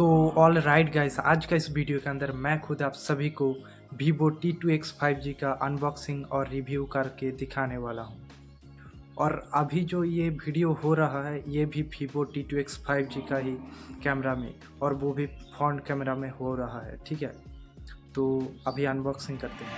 तो all right guys, आज का इस वीडियो के अंदर मैं खुद आप सभी को vivo t2x 5G का अनबॉक्सिंग और रिव्यू करके दिखाने वाला हूं। और अभी जो ये वीडियो हो रहा है ये भी vivo t2x 5G का ही कैमरा में, और वो भी फ्रंट कैमरा में हो रहा है। ठीक है, तो अभी अनबॉक्सिंग करते हैं।